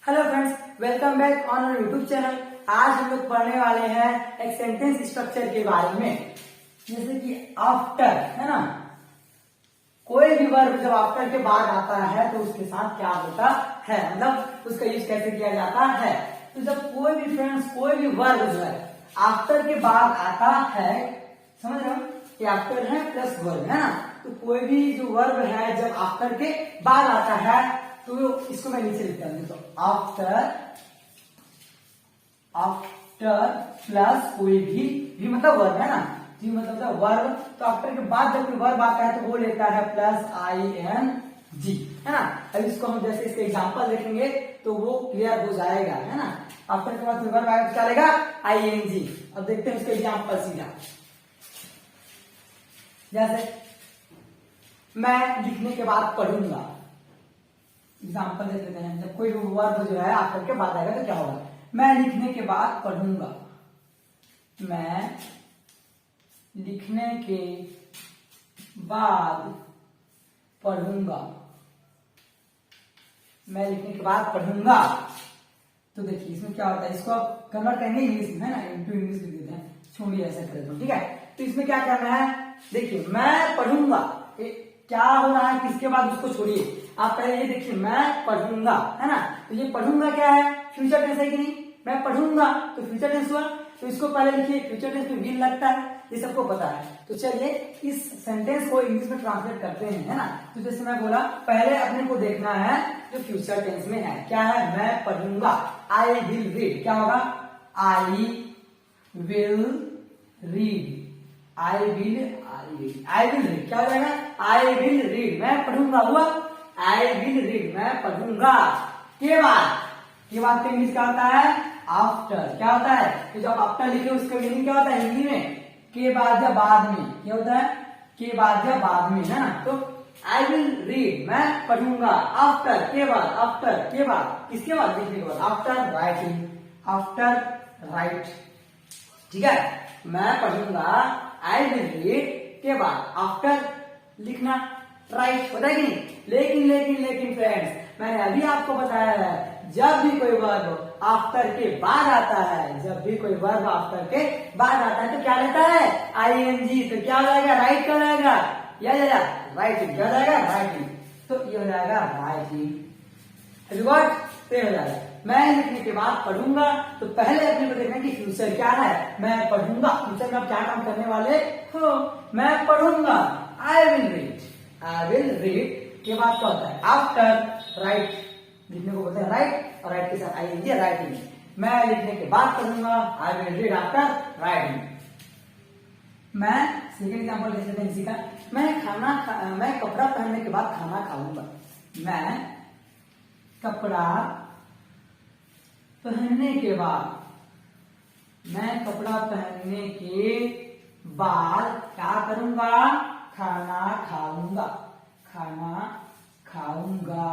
Hello friends, welcome back on our YouTube channel. आज हम लोग पढ़ने वाले हैं एक सेंटेंस स्ट्रक्चर के बारे में। जैसे कि आफ्टर है ना, कोई भी वर्ब जब आफ्टर के बाद आता है तो उसके साथ क्या होता है, मतलब उसका यूज कैसे किया जाता है। तो जब कोई भी फ्रेंड्स कोई भी वर्ब जो है आफ्टर के बाद आता है, समझ रहे हो, ये आफ्टर है प्लस वर्ब है ना। तो कोई भी जो वर्ब है जब आफ्टर के बाद आता है तो इसको मैं नीचे लिखता हूं। तो आफ्टर प्लस कोई भी मतलब वर्ब है ना, जी मतलब वर्ब। तो आफ्टर के बाद जब कोई वर्ब आता है तो वो लेता है प्लस ING है ना। अब इसको हम जैसे इसके एग्जांपल देखेंगे तो वो क्लियर हो जाएगा है ना। आफ्टर के बाद कोई वर्ब आएगा तो क्या लेगा ING। अब देखते हैं उसके एग्जांपल सीधा। जैसे मैं लिखने के बाद पढ़ूंगा, एग्जाम्पल दे देते हैं। जब कोई वर्ब जो है आफ्टर के बाद आएगा तो क्या होगा, मैं लिखने के बाद पढ़ूंगा। मैं लिखने के बाद पढ़ूंगा। मैं लिखने के बाद पढ़ूंगा। तो देखिए इसमें क्या होता है, इसको आप कन्वर्ट करेंगे इंग्लिश में है ना, इनटू इंग्लिश लिख देते हैं। छोड़िए ऐसा कर देता हूं, ठीक है। तो इसमें क्या करना है, देखिए मैं पढ़ूंगा, क्या हो रहा है, किसके बाद उसको छोड़िए। आप पहले ये देखिए, मैं पढ़ूंगा है ना। तो ये पढ़ूंगा क्या है, फ्यूचर टेंस है कि नहीं। मैं पढ़ूंगा तो फ्यूचर टेंस हुआ, तो इसको पहले लिखिए। फ्यूचर टेंस में विल लगता है, ये सबको पता है। तो चलिए इस सेंटेंस को इंग्लिश में ट्रांसलेट करते हैं है ना। तो जैसे मैं बोला, पहले अपने को देखना है जो फ्यूचर टेंस में है क्या है, मैं पढ़ूंगा। आई विल रीड, क्या होगा, I will read. I will read क्या हो जाएगा, आई विल रीड, मैं पढ़ूंगा हुआ। आई विल रीड, मैं पढ़ूंगा। के बाद इंग्लिश क्या होता है, आफ्टर। क्या होता है, तो जब आफ्टर लिखे उसका मीनिंग क्या होता है हिंदी में, के बाद या बाद में। क्या होता है, के बाद या बाद में है ना। तो आई विल रीड, मैं पढ़ूंगा। आफ्टर के बाद, आफ्टर के बाद, किसके बाद, लिखने के बाद, आफ्टर राइटिंग, आफ्टर राइट, ठीक है। मैं पढ़ूंगा, आई विल रीड के बाद आफ्टर लिखना, राइट, होता है कि नहीं। लेकिन फ्रेंड्स, मैंने अभी आपको बताया है, जब भी कोई वर्ब आफ्टर के बाद आता है, जब भी कोई वर्ब आफ्टर के बाद आता है तो क्या लेता है ING। तो क्या हो जाएगा, राइट क्या हो जाएगा, या राइटिंग, क्या हो जाएगा, राइटिंग। तो ये हो जाएगा राइटिंग। तो हो जाएगा, मैं लिखने के बाद पढ़ूंगा। तो पहले अपने को देखना कि फ्यूचर क्या है, मैं पढ़ूंगा। फ्यूचर में आप क्या काम करने वाले हो, मैं पढ़ूंगा। आई विल रीड के बाद क्या होता है, आफ्टर राइट, लिखने को बोलते हैं राइट, और राइट के साथ ING, राइटिंग। मैं लिखने के बाद पढ़ूंगा, I will read after writing. मैं सेकेंड एग्जाम्पल देख लेते हैं इसी का। मैं कपड़ा पहनने के बाद खाना खाऊंगा। मैं कपड़ा पहनने के बाद, मैं कपड़ा पहनने के बाद क्या करूंगा, खाना खाऊंगा, खाना खाऊंगा।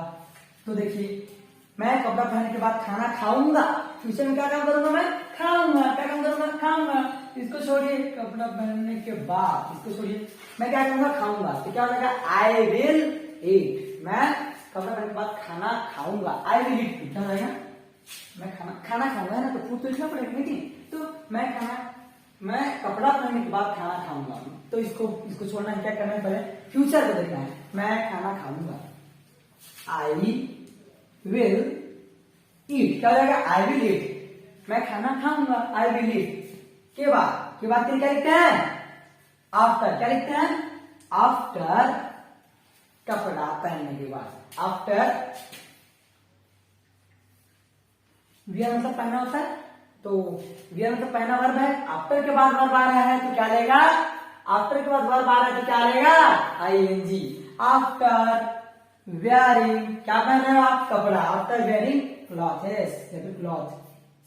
तो देखिए, मैं कपड़ा पहनने के बाद खाना खाऊंगा, फ्यूचर में क्या काम करूंगा, मैं खाऊंगा। क्या काम करूंगा, खाऊंगा। इसको छोड़िए, कपड़ा पहनने के बाद इसको छोड़िए, मैं क्या करूंगा, खाऊंगा। तो क्या हो जाएगा, आई विल ईट, मैं कपड़ा पहनने के बाद खाना खाऊंगा। आई विल ईट क्या हो जाएगा, मैं खाना खाऊंगा है ना। तो फूड तो लिखना पड़ेगा नहीं। तो मैं कपड़ा पहनने के बाद खाना खाऊंगा। तो इसको छोड़ना है, क्या करना है, पहले फ्यूचर को देखना है। मैं खाना खाऊंगा, आई विल ईट, क्या हो जाएगा, आई विल ईट, मैं खाना खाऊंगा, आई विल ईट। के बाद क्या लिखते हैं, आफ्टर। क्या लिखते हैं, आफ्टर कपड़ा पहनने के बाद, आफ्टर वियर मतलब पहना होता है। तो वियर मतलब पहना वर्ब है। आफ्टर के बाद वर्ब आ रहा है तो क्या लेगा, आफ्टर के बाद वर्ब आ रहा है तो क्या लेगा ING। आफ्टर वेयरिंग, क्या पहन रहे हो आप, कपड़ा। After wearing clothes, cloth,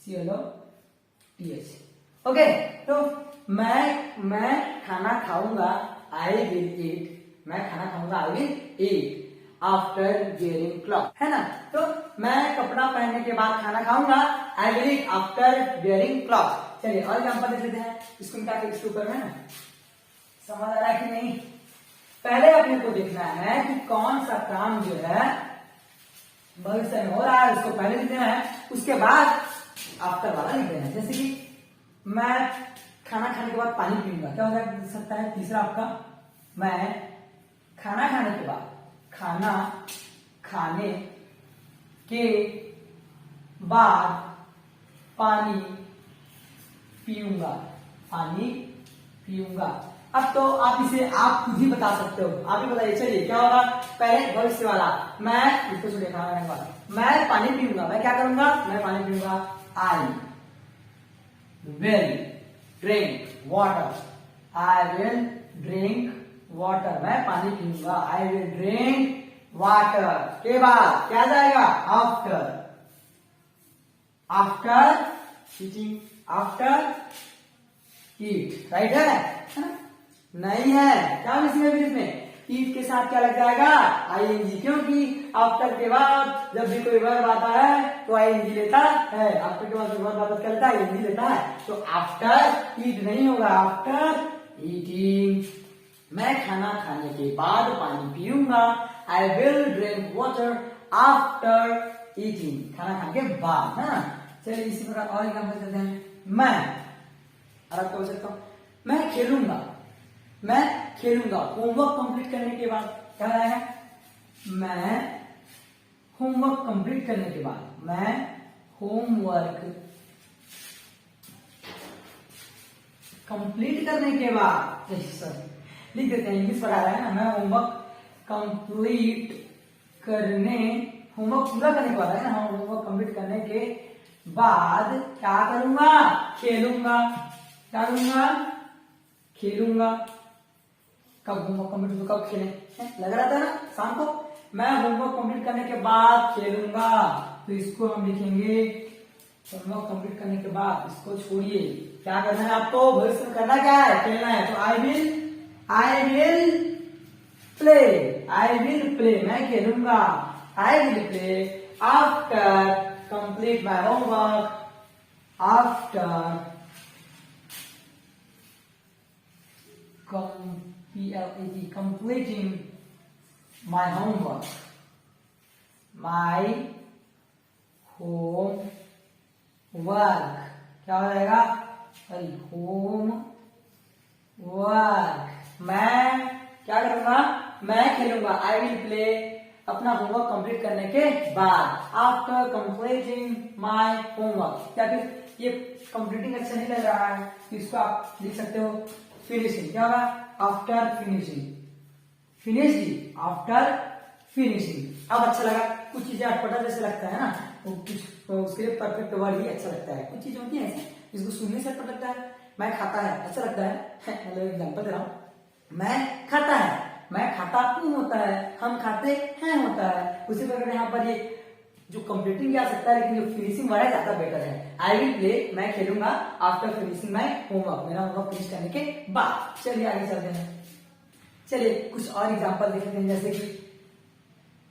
CLOTH। Okay, तो मैं खाना खाऊंगा, आई विल ईट, मैं खाना खाऊंगा, I will eat after wearing cloth, है ना। तो मैं कपड़ा पहनने के बाद खाना खाऊंगा, I will eat after wearing cloth. चलिए और एग्जांपल देख लेते हैं। इसको क्या इसके ऊपर में ना समझ आ रहा है कि नहीं। पहले अपने को देखना है कि कौन सा काम जो है भविष्य में हो रहा है उसको पहले लिख देना है, उसके बाद आफ्टर वाला लिख देना है। जैसे कि मैं खाना खाने के बाद पानी पीऊंगा, क्या हो सकता है तीसरा आपका, मैं खाना खाने के बाद, खाना खाने के बाद पानी पीऊंगा, पानी पीऊंगा। अब तो आप इसे आप खुद ही बता सकते हो, आप ही बताइए। चलिए क्या होगा, पहले भविष्य वाला, मैं इसको सुनिए, खाना खाने के बाद मैं पानी पीऊंगा, मैं क्या करूंगा, मैं पानी पीऊंगा, I will drink water, I will drink water, मैं पानी पीऊंगा, आई विल ड्रिंक वाटर के बाद क्या जाएगा, after, after eating, after eat, right है ना? नहीं है, क्या मिसिंग है फिर इसमें, ईट के साथ क्या लग जाएगा, आईएनजी, क्योंकि आफ्टर के बाद जब भी कोई वर्ब आता है तो आईएनजी लेता है, आफ्टर के बाद जब वर्ब आता है क्या लेता है, आईएनजी लेता है, तो आफ्टर ईट नहीं होगा, आफ्टर ईटिंग। मैं खाना खाने के बाद पानी पीऊंगा, I will drink water after eating, खाना खाने के बाद, है ना? चलिए इसी प्रकार और एग्जाम्पल करते हैं। मैं, और आपको बोल सकता हूं, मैं खेलूंगा, मैं खेलूंगा, होमवर्क कंप्लीट करने के बाद क्या आएगा, मैं होमवर्क कंप्लीट करने के बाद, मैं होमवर्क कंप्लीट करने के बाद, सॉरी लिख देते हैं, इंग्लिश पढ़ा रहा है ना, मैं होमवर्क कंप्लीट करने, होमवर्क पूरा करने के बाद है ना, होमवर्क कंप्लीट करने के बाद क्या करूंगा, खेलूंगा, क्या करूंगा, खेलूंगा। कब होमवर्क कंप्लीट हो, कब खेलें, लग रहा था ना शाम को, मैं होमवर्क कंप्लीट करने के बाद खेलूंगा, तो इसको हम लिखेंगे होमवर्क कंप्लीट करने के बाद, इसको छोड़िए, क्या करना है आपको, भविष्य में करना क्या है, खेलना है, तो I will play, I will play, मैं खेलूंगा, I will play after complete my homework, after completing my homework, my homework, क्या हो जाएगा, होमवर्क, मैं क्या करूंगा, मैं खेलूंगा, आई विल प्ले, अपना होमवर्क कंप्लीट करने के बाद, आफ्टर कंप्लीटिंग माई होमवर्क, या फिर ये कंप्लीटिंग अच्छा नहीं लग रहा है तो इसको आप लिख सकते हो फिनिशिंग, क्या होगा, after finishing, finished after finishing. अब अच्छा लगा, कुछ चीजें अटपटा जैसे लगता है ना, वो कुछ तो उसके लिए परफेक्ट वर्ड ही अच्छा लगता है, कुछ चीजें होती है ऐसे जिसको सुनने से अटपटा लगता है, मैं खाता है अच्छा लगता है, मतलब एग्जाम्पल दे रहा हूं, मैं खाता है, मैं खाता हूं होता है, हम खाते हैं होता है, उसी प्रकार यहाँ पर ये जो कंप्लीटिंग भी आ सकता है, लेकिन जो फिनिशिंग वाला ज्यादा बेटर है, आई विल प्ले, मैं खेलूंगा, आफ्टर फिनिशिंग माई होमवर्क, मेरा होमवर्क फिनिश करने के बाद। चलिए आगे चलते हैं, चलिए कुछ और एग्जांपल देखते हैं, जैसे कि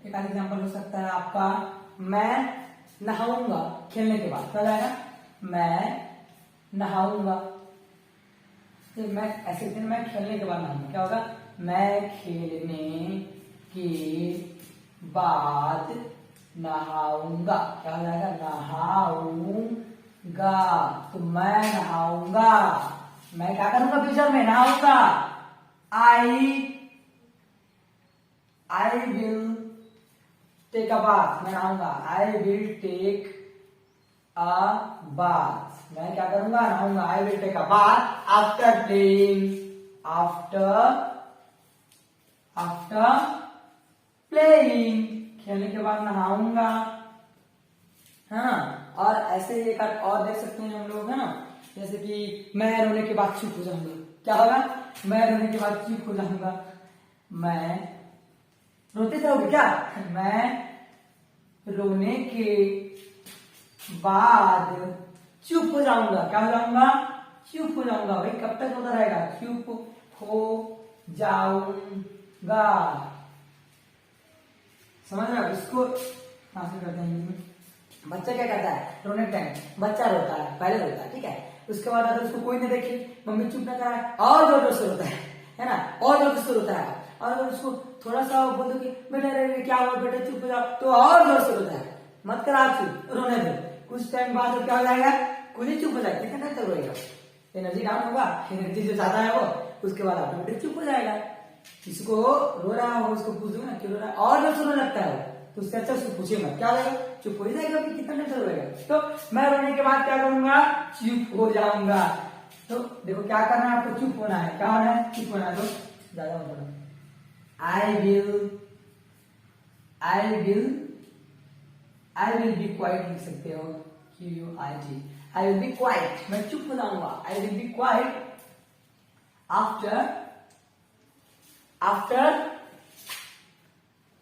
एक आध एग्जांपल हो सकता है आपका, मैं नहाऊंगा खेलने के बाद, क्या जाएगा, मैं नहाऊंगा, तो मैं ऐसे दिन मैं खेलने के बाद नहाऊंगा, क्या होगा, मैं खेलने के बाद नहाऊंगा, क्या हो जाएगा, नहाऊंगा, तो मैं नहाऊंगा, मैं क्या करूंगा फ्यूचर में, नहाऊंगा, I will take a bath, मैं नहाऊंगा, I will take a bath, मैं क्या करूंगा, नहाऊंगा, I will take a bath after playing, after playing, खेलने के बाद नहाऊंगा, है ना। और ऐसे एक और देख सकते हैं हम लोग, है ना, जैसे कि मैं रोने के बाद चुप हो जाऊंगा, क्या होगा, मैं रोने के बाद चुप हो जाऊंगा, मैं रोते रहोगे क्या, मैं रोने के बाद चुप हो जाऊंगा, क्या हो जाऊंगा, चुप हो जाऊंगा, भाई कब तक होता रहेगा, चुप हो जाऊंगा, समझ रहे हो, इसको हासिल करते हैं। बच्चा क्या करता है, रोने टाइम बच्चा रोता है, पहले रोता है, ठीक है, उसके बाद अगर उसको कोई नहीं देखे, मम्मी चुप ना कराए, और जोर जोर से रोता है ना, और जोर से रोता है, और अगर उसको थोड़ा सा बोल दो कि बेटा रे क्या हुआ बेटा चुप हो जाओ, तो और जोर से रोता है। मत कर आप चुप, रोने दो। कुछ टाइम बाद क्या हो जाएगा, खुद ही चुप हो जाएगा। कितना टाइम तक रोएगा, एनर्जी डाउन होगा, एनर्जी जो ज्यादा है वो, उसके बाद ऑटोमेटिक चुप हो जाएगा। किसी को रो रहा हो उसको पूछ दो ना क्यों रो रहा है, और जो सुनने लगता है वो, तो उससे अच्छा उसको पूछे मत, क्या होगा, चुप हो जाएगा कि कितना टाइम तक रोएगा। तो मैं रोने के बाद क्या करूंगा, चुप हो जाऊंगा। तो देखो क्या करना है आपको, चुप होना है। क्या होना है, चुप होना है। तो ज्यादा मत बोलो। आई विल बी क्वाइट लिख सकते हो, QUIT। I will be quite, मैं चुप हो जाऊंगा। I will be quite after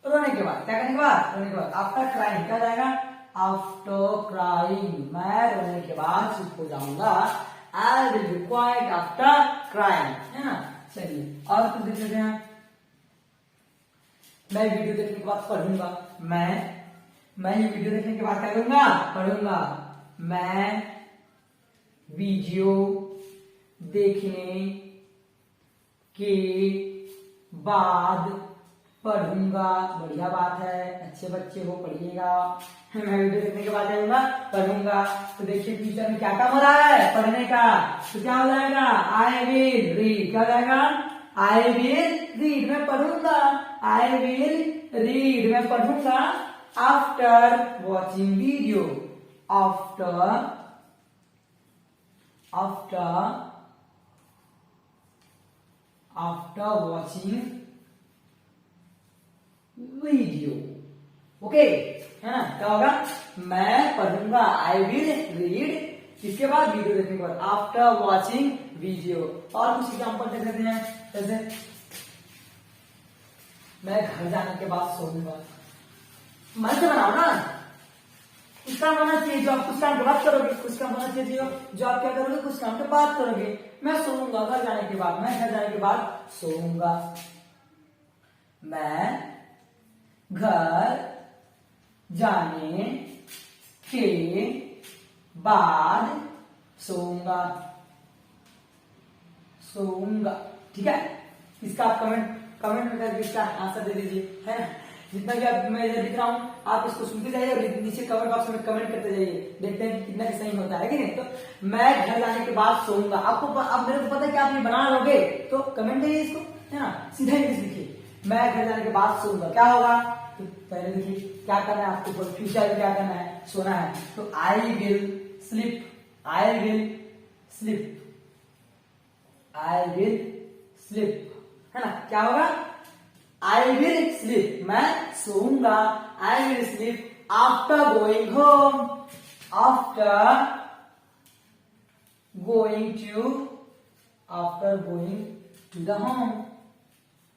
रोने के बाद। क्या करने के बाद, रोने के बाद। आफ्टर क्राइंग क्या जाएगा, आफ्टर क्राइंग, मैं रोने के बाद चुप हो जाऊंगा। I will be quite after crying, है ना। चलिए और कुछ देख लेते हैं। मैं वीडियो देखने के बाद पढ़ूंगा। मैं ये वीडियो देखने के बाद क्या करूंगा, पढ़ूंगा। मैं वीडियो देखने के बाद पढ़ूंगा। बढ़िया बात है, अच्छे बच्चे हो, पढ़िएगा। मैं वीडियो देखने के बाद पढ़ूंगा, पढ़ूंगा। तो देखिए फ्यूचर में क्या काम हो रहा है, पढ़ने का। तो क्या हो जाएगा, आई विल रीड। क्या हो जाएगा, आई विल रीड, मैं पढ़ूंगा। आई विल रीड, मैं पढ़ूंगा। After watching video, after watching video. Okay, है ना। क्या होगा, मैं पढ़ूंगा, आई विल रीड, इसके बाद वीडियो देखने के बाद, आफ्टर वॉचिंग वीडियो। और कुछ एग्जाम्पल देख लेते हैं। जैसे मैं घर जाने के बाद सोऊंगा। मन से बनाओ ना, कुछ काम होना चाहिए जो आप कुछ काम के बाद करोगे, कुछ काम होना चाहिए जो आप क्या करोगे, कुछ काम के बाद करोगे। मैं सोऊंगा घर जाने के बाद, मैं घर जाने के बाद सोऊंगा। मैं घर जाने के बाद सोऊंगा, ठीक है। इसका आप कमेंट में करके इसका आंसर दे दीजिए, है ना। जितना भी आप मैं इधर लिख रहा हूँ आप इसको सुनते जाइए और नीचे कमेंट बॉक्स में कमेंट करते जाइए, देखते हैं कितना सही होता है कि नहीं। तो मैं घर जाने के बाद सोऊंगा। आपको अब मेरे को पता है कि आप ये बना लोगे, तो कमेंट करिए इसको, है ना। सीधा इंग्लिश लिखिए, मैं घर जाने के बाद सोऊंगा। क्या होगा, तो पहले देखिए क्या करना है आपको, फ्यूचर में क्या करना है, सोना है। तो I will sleep, I will sleep, I will sleep, है ना। क्या होगा, आई विल स्लीप, मैं सोऊंगा। I will sleep after going home, after going to the home,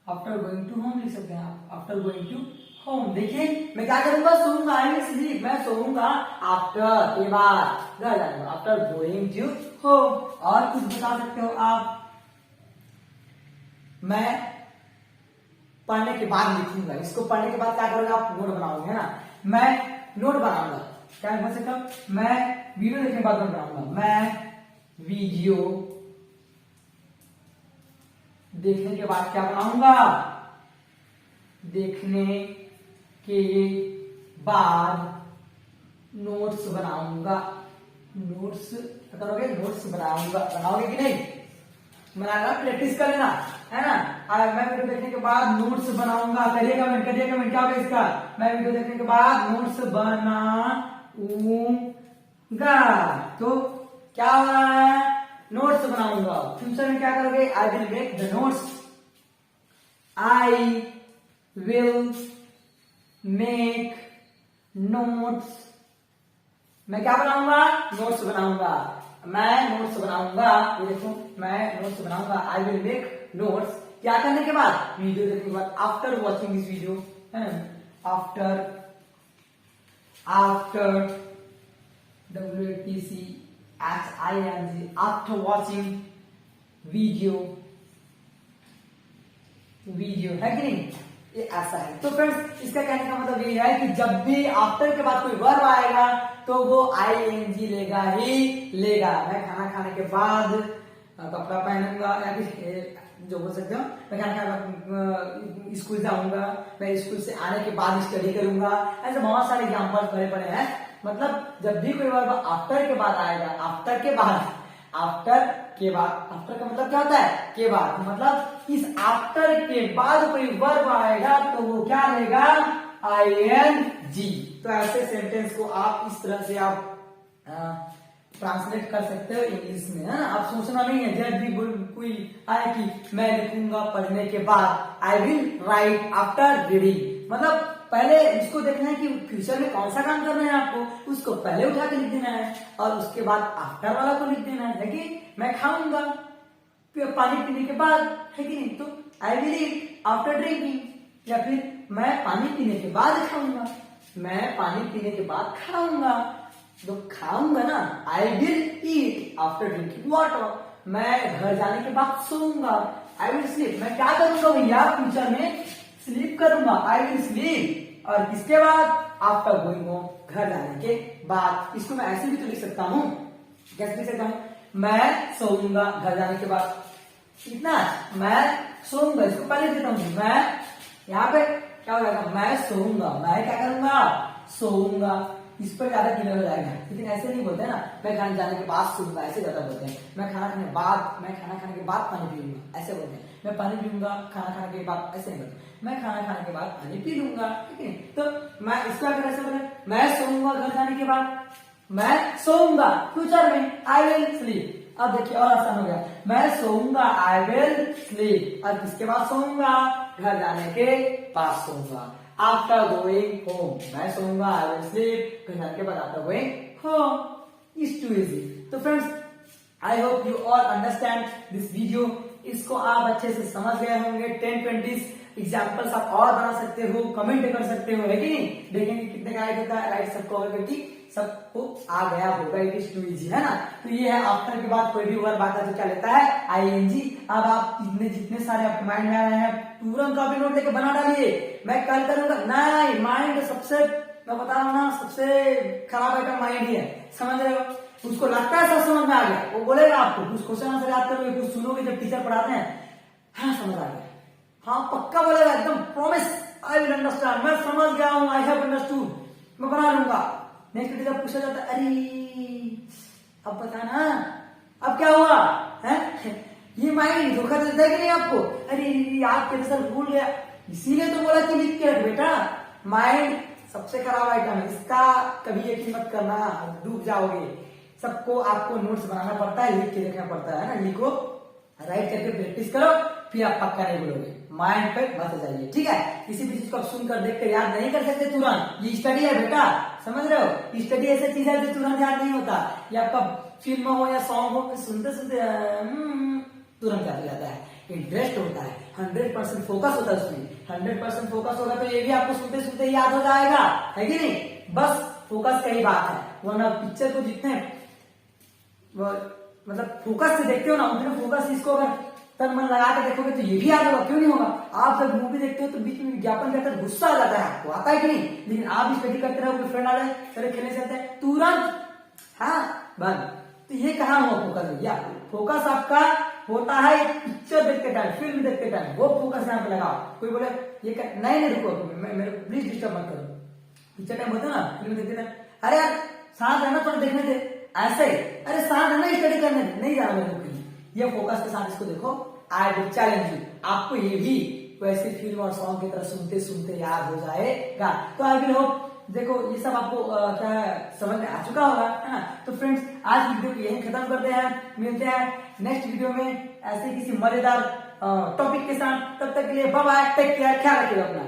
after going to home लिख सकते हैं आप, आफ्टर गोइंग टू होम। देखिए मैं क्या करूंगा, सोऊंगा, आई विल स्लीप, मैं सोऊंगा। आफ्टर के बाद घर जाऊंगा, आफ्टर गोइंग टू होम। और कुछ बता सकते हो आप, मैं पढ़ने के बाद लिखूंगा। इसको पढ़ने के बाद क्या करोगे आप, नोट बनाओगे, है ना। मैं नोट बनाऊंगा, क्या बोल सकता हूं, मैं वीडियो देखने के बाद नोट बनाऊंगा। मैं वीडियो देखने के बाद क्या बनाऊंगा, देखने के बाद नोट्स बनाऊंगा। नोट्स करोगे, नोट्स बनाओगे कि नहीं, बनाना, प्रैक्टिस कर लेना, है ना। मैं वीडियो देखने के बाद नोट्स बनाऊंगा। करिए कमेंट, क्या होगा इसका, मैं वीडियो देखने के बाद नोट्स बनाऊंगा। तो क्या हो रहा है, नोट्स बनाऊंगा। फ्यूचर में क्या करोगे, I will make the notes, I will make notes, मैं क्या बनाऊंगा, नोट्स बनाऊंगा। मैं नोट्स बनाऊंगा, ये देखो मैं नोट्स बनाऊंगा। आई विल मेक नोट्स, क्या करने के बाद, वीडियो देखने के बाद, आफ्टर वॉचिंग दिस वीडियो, है after WATCHING, after watching video है कि नहीं, ये ऐसा है। तो फ्रेंड्स इसका कहने का मतलब ये है कि जब भी आफ्टर के बाद कोई वर्ब आएगा तो वो ING लेगा ही लेगा। मैं खाना खाने के बाद कपड़ा पहनूंगा, या फिर जो बोल सकते हो। मैं खाना खाना स्कूल जाऊंगा, मैं स्कूल से आने के बाद स्टडी करूंगा, ऐसे बहुत सारे एग्जाम्पल भरे पड़े हैं। मतलब जब भी कोई वर्ब आफ्टर के बाद आएगा, आफ्टर के बाद, आफ्टर के बाद, आफ्टर का मतलब क्या होता है? के बाद। मतलब इस आफ्टर के बाद कोई वर्ब आएगा तो वो क्या लेगा? ING। तो ऐसे सेंटेंस को आप इस तरह से आप ट्रांसलेट कर सकते हो इंग्लिश में, है ना। आप सोचना नहीं है जब भी कोई आए कि मैं लिखूंगा पढ़ने के बाद, I will write after reading. मतलब पहले इसको देखना है कि फ्यूचर में कौन सा काम करना है आपको, उसको पहले उठा के लिख देना है और उसके बाद आफ्टर वाला को लिख देना है कि मैं खाऊंगा पानी पीने के बाद, है कि नहीं। तो I will eat after drinking, या फिर मैं पानी पीने के बाद खाऊंगा, मैं पानी पीने के बाद खाऊंगा। तो खाऊंगा ना, I will eat after drinking water. मैं घर जाने के बाद सोऊंगा, आई विल स्लीप। मैं क्या करूंगा भैया? फ्यूचर में स्लीप करूंगा, आई विल स्लीप। और किसके बाद? आफ्टर गोइंग होम, घर जाने के बाद। इसको मैं ऐसे भी तो लिख सकता हूँ, कैसे लिख सकता हूँ? मैं सोऊंगा घर जाने के बाद, इतना मैं सोऊंगा, इसको पहले देता हूँ। मैं यहाँ पे क्या हो जाएगा? मैं सोऊंगा, मैं क्या करूंगा? सोऊंगा। इस पर ज्यादा क्लियर हो जाएगा, लेकिन ऐसे नहीं बोलते ना, मैं खाने जाने के बाद सोऊंगा, ऐसे ज्यादा बोलते हैं। मैं खाना खाने के बाद, मैं खाना खाने के बाद पानी पीऊंगा, ऐसे बोलते हैं। मैं पानी पीऊंगा खाना खाने के बाद, ऐसे नहीं बोलते। मैं खाना खाने के बाद पानी पी लूंगा, ठीक है। तो मैं इसको अगर ऐसे बोले, मैं सोऊंगा घर जाने के बाद, मैं सोऊंगा फ्यूचर में, आई विल स्लीप। अब देखिए और आसान हो गया, मैं सोऊंगा, आई विल स्लीप। और किसके बाद सोऊंगा? घर जाने के बाद सोऊंगा, आफ्टर गोइंग होम। मैं सोऊंगा, आई विल स्लीप, घर जाने के बाद after going home. Is too easy. तो friends, I hope you all understand this video. इसको आप अच्छे से समझ गए होंगे। 10-20 एग्जाम्पल्स आप और बना सकते हो, कमेंट कर सकते हो, है कि नहीं। देखेंगे कितने का राइट होता है, राइट सबको अगर करती सबको आ गया होगा। इट इज टू इजी, है ना। तो ये है आफ्टर के बाद कोई भी वर्ब आता है तो क्या लेता है? ING। अब आप जितने सारे आपके माइंड में आ रहे हैं तुरंत कॉपी नोट लेके बना डालिए। मैं कल करूंगा नहीं, माइंड सबसे, मैं बता रहा हूँ ना, सबसे खराब आइटम माइंड ही है, समझ रहे हो। उसको लगता है सब समझ में आ गया, वो बोलेगा आपको कुछ क्वेश्चन आंसर याद करोगे, कुछ सुनोगे जब टीचर पढ़ाते हैं, हाँ समझ आ गया, हाँ पक्का बोलेगा एकदम, प्रॉमिस आई विल अंडरस्टैंड, मैं समझ गया हूँ, आई हैव अंडरस्टूड, मैं बना लूंगा। नेक्स्ट टीचर पूछा जाता है, अरे अब पता ना अब क्या हुआ है। ये माइंड धोखा देता है कि नहीं आपको? अरे याद कैसे सर भूल गया, इसीलिए तो बोला कि लिख के रख बेटा। माइंड सबसे खराब आइटम है, इसका कभी यकीन मत करना, डूब जाओगे। सबको आपको नोट्स बनाना पड़ता है, लिख के रखना पड़ता है ना। लिखो, राइट करके प्रैक्टिस करो, फिर आप पक्का नहीं बोलोगे, माइंड पे बस जाइए, ठीक है। किसी भी चीज को आप सुनकर देख कर याद नहीं कर सकते तुरंत, ये स्टडी है बेटा, समझ रहे हो। स्टडी ऐसी चीज है जो तुरंत याद नहीं होता। ये आपका फिल्म हो या सॉन्ग हो, सुनते सुनते तुरंत याद हो जाता है। इंटरेस्ट होता है, 100% फोकस होता है उसमें, 100% फोकस होगा तो ये भी आपको सुनते सुनते याद हो जाएगा, है कि नहीं। बस फोकस का ही बात है, वरना पिक्चर को जितने मतलब फोकस से देखते हो ना, उतने फोकस इसको अगर तन मन लगा के देखोगे तो ये भी याद होगा, क्यों नहीं होगा। आप जब मूवी देखते हो तो बीच में विज्ञापन कहते हैं, गुस्सा आ जाता है आपको, आता है कि नहीं। लेकिन आप स्टडी करते रहो, कोई फ्रेंड आ जाए, चले खेलने चलते हैं, तुरंत हाँ बंद। तो ये कहाँ हुआ फोकस भैया? फोकस आपका होता है पिक्चर देखते टाइम, फिल्म देखते टाइम, वो फोकस यहाँ पे लगाओ। कोई बोले ये नहीं रुको, मेरे प्लीज डिस्टर्ब मत करो। पिक्चर टाइम होता है ना, फिल्म देखते टाइम, अरे यार साथ रहना, थोड़ा देखने दे, ऐसे ही, अरे साथ रहना, स्टडी करने दे, नहीं जाना मेरे को कहीं। ये फोकस के साथ इसको देखो। आई विल चैलेंज यू, आपको ये भी वैसे फिल्म और सॉन्ग की तरह सुनते सुनते याद हो जाएगा। तो आई विल होप, देखो ये सब आपको क्या समझ में आ चुका होगा, है ना। तो फ्रेंड्स, आज वीडियो को यही खत्म करते हैं, मिलते हैं नेक्स्ट वीडियो में ऐसे किसी मजेदार टॉपिक के साथ। तब तक के लिए बाय बाय, टेक केयर, ख्याल रखिएगा अपना।